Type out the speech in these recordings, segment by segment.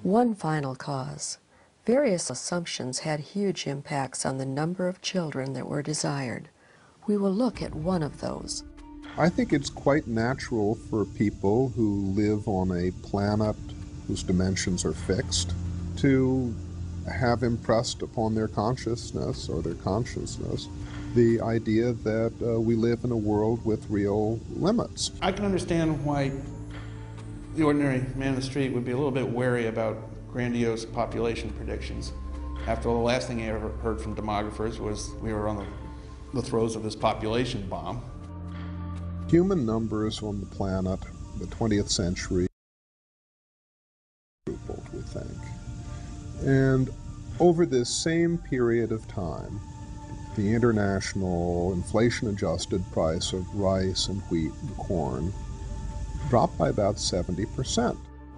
One final cause. Various assumptions had huge impacts on the number of children that were desired. We will look at one of those. I think it's quite natural for people who live on a planet whose dimensions are fixed to have impressed upon their consciousness the idea that we live in a world with real limits. I can understand why the ordinary man in the street would be a little bit wary about grandiose population predictions. After all, the last thing I ever heard from demographers was we were on the throes of this population bomb. Human numbers on the planet, the 20th century, quadrupled, we think. And over this same period of time, the international inflation-adjusted price of rice and wheat and corn dropped by about 70%.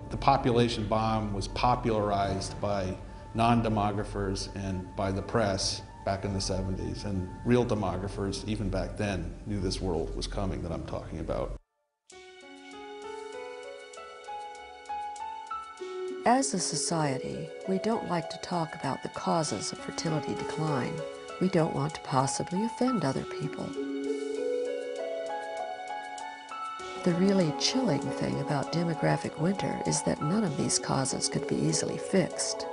The population bomb was popularized by non-demographers and by the press back in the 70s, and real demographers, even back then, knew this world was coming that I'm talking about. As a society, we don't like to talk about the causes of fertility decline. We don't want to possibly offend other people. The really chilling thing about demographic winter is that none of these causes could be easily fixed.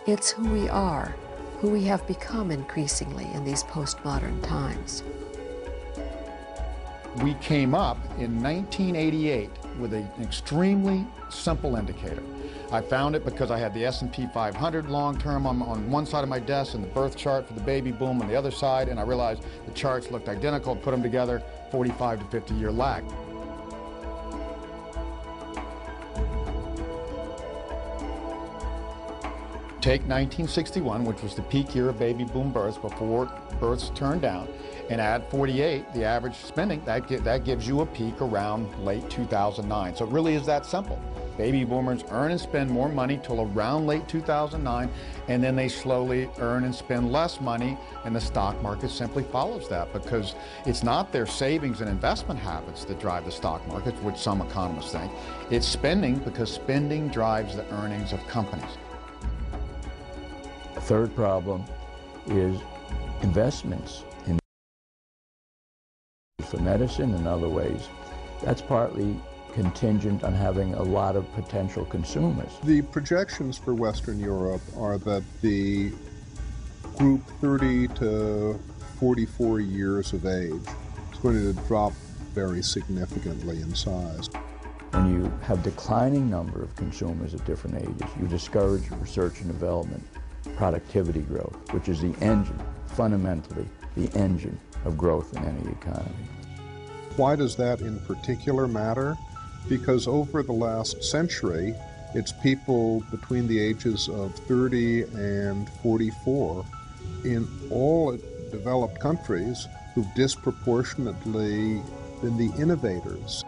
It's who we are, who we have become increasingly in these postmodern times. We came up in 1988 with an extremely simple indicator. I found it because I had the S&P 500 long-term on one side of my desk and the birth chart for the baby boom on the other side, and I realized the charts looked identical. Put them together, 45 to 50-year lag. Take 1961, which was the peak year of baby boom births before births turned down, and add 48, the average spending, that gives you a peak around late 2009. So it really is that simple. Baby boomers earn and spend more money till around late 2009, and then they slowly earn and spend less money, and the stock market simply follows that, because it's not their savings and investment habits that drive the stock market, which some economists think. It's spending, because spending drives the earnings of companies. A third problem is investments for medicine and other ways. That's partly contingent on having a lot of potential consumers. The projections for Western Europe are that the group 30 to 44 years of age is going to drop very significantly in size. When you have declining number of consumers at different ages, you discourage research and development, productivity growth, which is the engine, fundamentally the engine of growth in any economy. Why does that in particular matter? Because over the last century, it's people between the ages of 30 and 44 in all developed countries who've disproportionately been the innovators.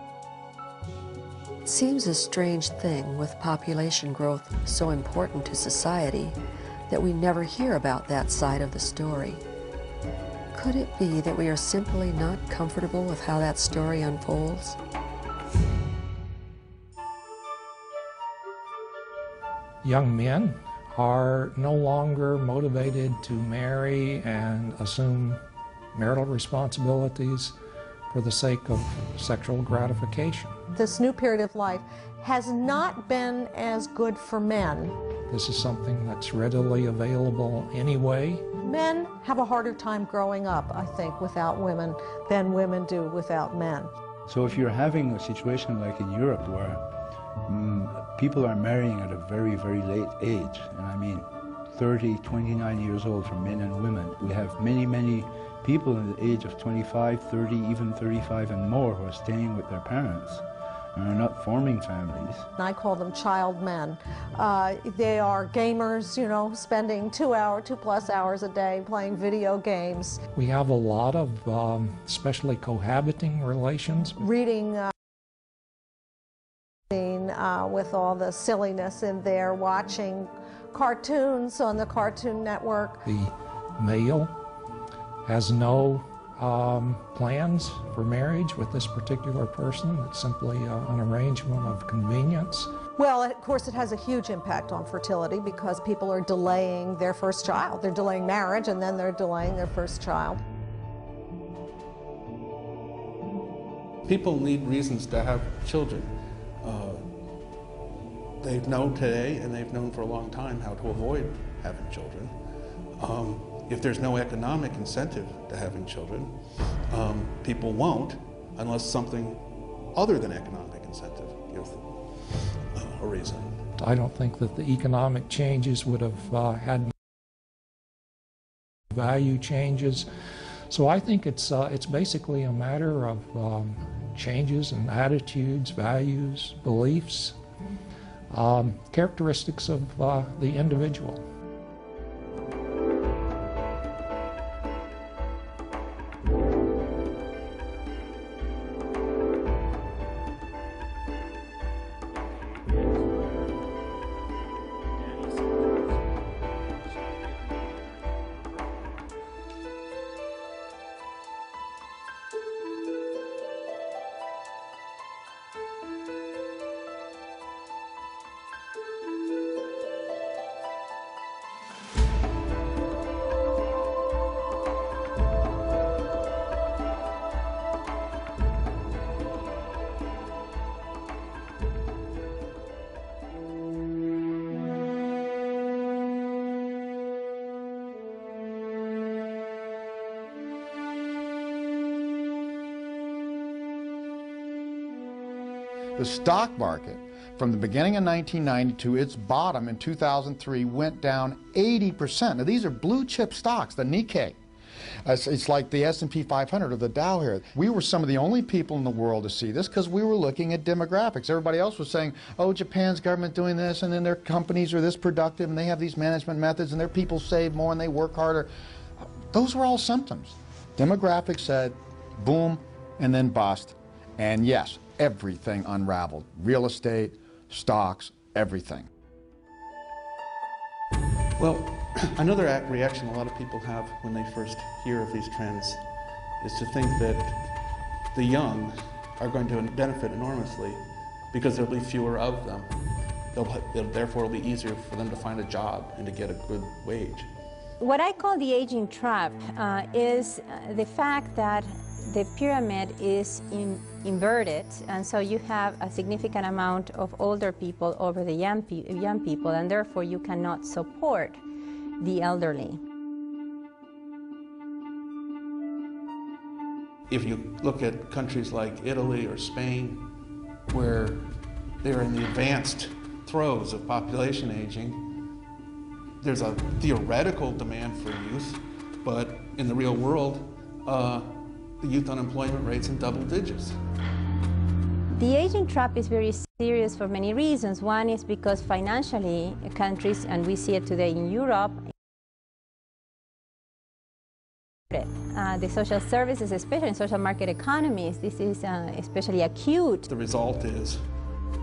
It seems a strange thing with population growth so important to society that we never hear about that side of the story. Could it be that we are simply not comfortable with how that story unfolds? Young men are no longer motivated to marry and assume marital responsibilities for the sake of sexual gratification. This new period of life has not been as good for men. This is something that's readily available anyway. Men have a harder time growing up, I think, without women than women do without men. So if you're having a situation like in Europe where people are marrying at a very, very late age, and I mean 30, 29 years old for men and women. We have many, many people in the age of 25, 30, even 35 and more who are staying with their parents and are not forming families. I call them child men. They are gamers, you know, spending 2+ hours a day playing video games. We have a lot of especially cohabiting relations. Reading with all the silliness in there, watching cartoons on the Cartoon Network. The male has no plans for marriage with this particular person. It's simply an arrangement of convenience. Well, of course, it has a huge impact on fertility because people are delaying their first child. They're delaying marriage, and then they're delaying their first child. People need reasons to have children. They've known today, and they've known for a long time, how to avoid having children. If there's no economic incentive to having children, people won't unless something other than economic incentive gives them a reason. I don't think that the economic changes would have had value changes. So I think it's basically a matter of changes in attitudes, values, beliefs, characteristics of the individual. The stock market, from the beginning of 1990 to its bottom in 2003, went down 80%. Now, these are blue chip stocks, the Nikkei. It's like the S&P 500 or the Dow here. We were some of the only people in the world to see this because we were looking at demographics. Everybody else was saying, oh, Japan's government doing this, and then their companies are this productive, and they have these management methods, and their people save more, and they work harder. Those were all symptoms. Demographics said, boom, and then bust. And yes, everything unraveled. Real estate, stocks, everything. Well, another reaction a lot of people have when they first hear of these trends is to think that the young are going to benefit enormously because there'll be fewer of them. Therefore, it'll be easier for them to find a job and to get a good wage. What I call the aging trap is the fact that the pyramid is inverted, and so you have a significant amount of older people over the young people, and therefore you cannot support the elderly. If you look at countries like Italy or Spain, where they're in the advanced throes of population aging, there's a theoretical demand for youth, but in the real world, the youth unemployment rate's in double digits. The aging trap is very serious for many reasons. One is because financially, countries, and we see it today in Europe, the social services, especially in social market economies, this is especially acute. The result is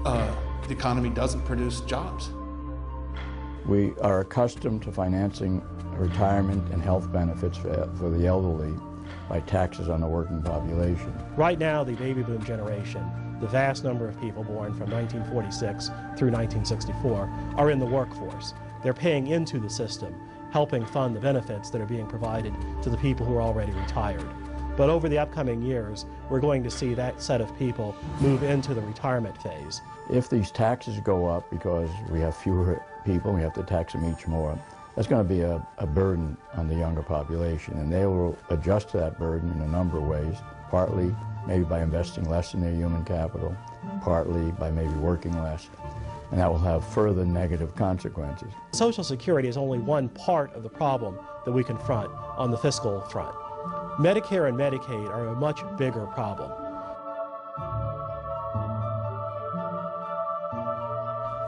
the economy doesn't produce jobs. We are accustomed to financing retirement and health benefits for the elderly by taxes on the working population. Right now, the baby boom generation, the vast number of people born from 1946 through 1964, are in the workforce. They're paying into the system, helping fund the benefits that are being provided to the people who are already retired. But over the upcoming years, we're going to see that set of people move into the retirement phase. If these taxes go up because we have fewer people, we have to tax them each more, that's going to be a burden on the younger population, and they will adjust to that burden in a number of ways, partly maybe by investing less in their human capital, partly by maybe working less, and that will have further negative consequences. Social Security is only one part of the problem that we confront on the fiscal front. Medicare and Medicaid are a much bigger problem.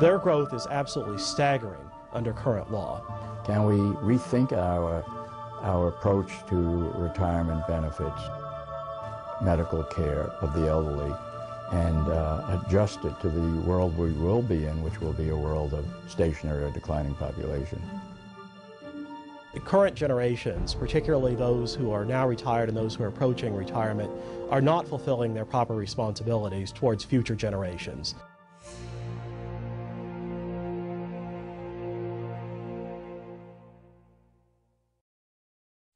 Their growth is absolutely staggering under current law. Can we rethink our approach to retirement benefits, medical care of the elderly, and adjust it to the world we will be in, which will be a world of stationary or declining population? current generations, particularly those who are now retired and those who are approaching retirement, are not fulfilling their proper responsibilities towards future generations.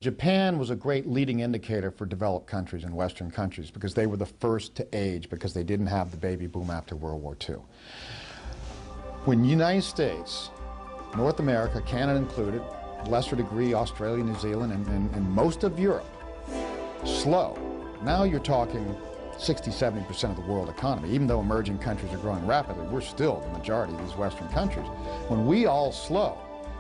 Japan was a great leading indicator for developed countries and Western countries because they were the first to age because they didn't have the baby boom after World War II. When the United States, North America, Canada included, lesser degree Australia, New Zealand, and most of Europe, slow. Now you're talking 60–70% of the world economy. Even though emerging countries are growing rapidly, we're still the majority of these Western countries. When we all slow,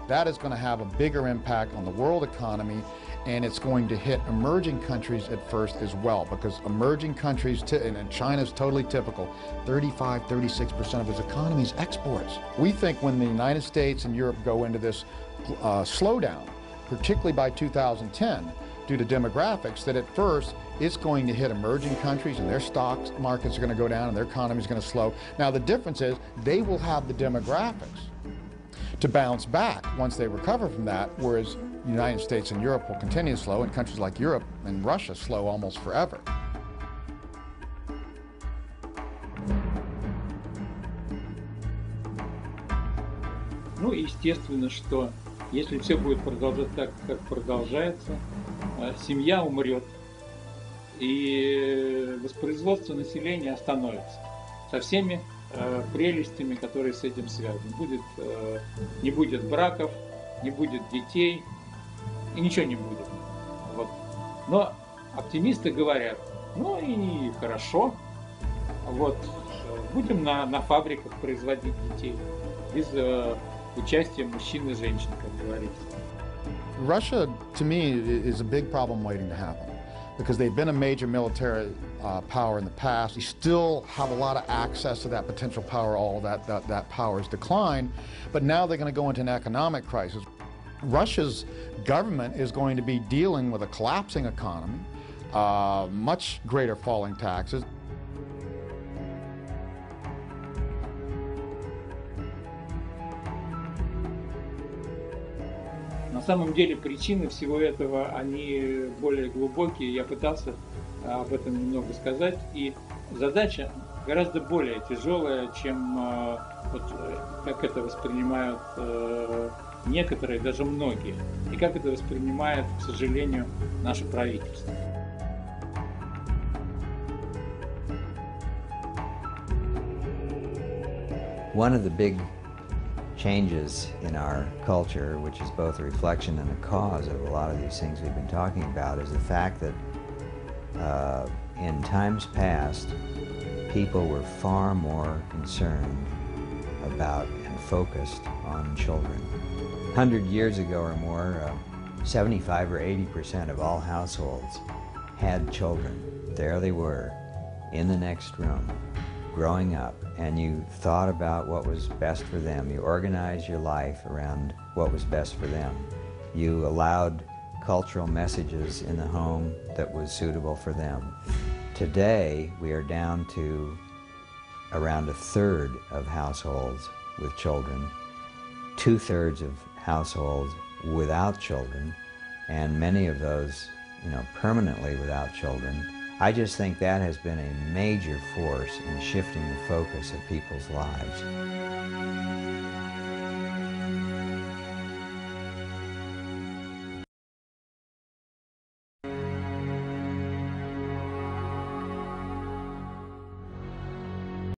that is going to have a bigger impact on the world economy, and it's going to hit emerging countries at first as well, because emerging countries, and China's totally typical, 35–36% of its economy is exports. We think when the United States and Europe go into this slowdown, particularly by 2010, due to demographics, that at first it's going to hit emerging countries and their stock markets are going to go down and their economy is going to slow. Now the difference is they will have the demographics to bounce back once they recover from that, whereas the United States and Europe will continue to slow, and countries like Europe and Russia slow almost forever. Ну, естественно, что если все будет продолжаться так, как продолжается, семья умрет, и воспроизводство населения остановится со всеми прелестями, которые с этим связаны. Не будет браков, не будет детей, и ничего не будет. Вот. Но оптимисты говорят, ну и хорошо, вот, будем на фабриках производить детей, без участия мужчин и женщин, как говорится. Russia, to me, is a big problem waiting to happen, because they've been a major military power in the past. They still have a lot of access to that potential power. All that power has declined, but now they're going to go into an economic crisis. Russia's government is going to be dealing with a collapsing economy, much greater falling taxes. На самом деле причины всего этого, они более глубокие. Я пытался об этом немного сказать. И задача гораздо более тяжелая, чем вот, как это воспринимают некоторые, даже многие. И как это воспринимает, к сожалению, наше правительство. One of the big changes in our culture, which is both a reflection and a cause of a lot of these things we've been talking about, is the fact that in times past, people were far more concerned about and focused on children. 100 years ago or more, 75 or 80% of all households had children. There they were, in the next room, growing up, and you thought about what was best for them. You organized your life around what was best for them. You allowed cultural messages in the home that was suitable for them. Today, we are down to around a third of households with children, 2/3 of households without children, and many of those, permanently without children. I just think that has been a major force in shifting the focus of people's lives.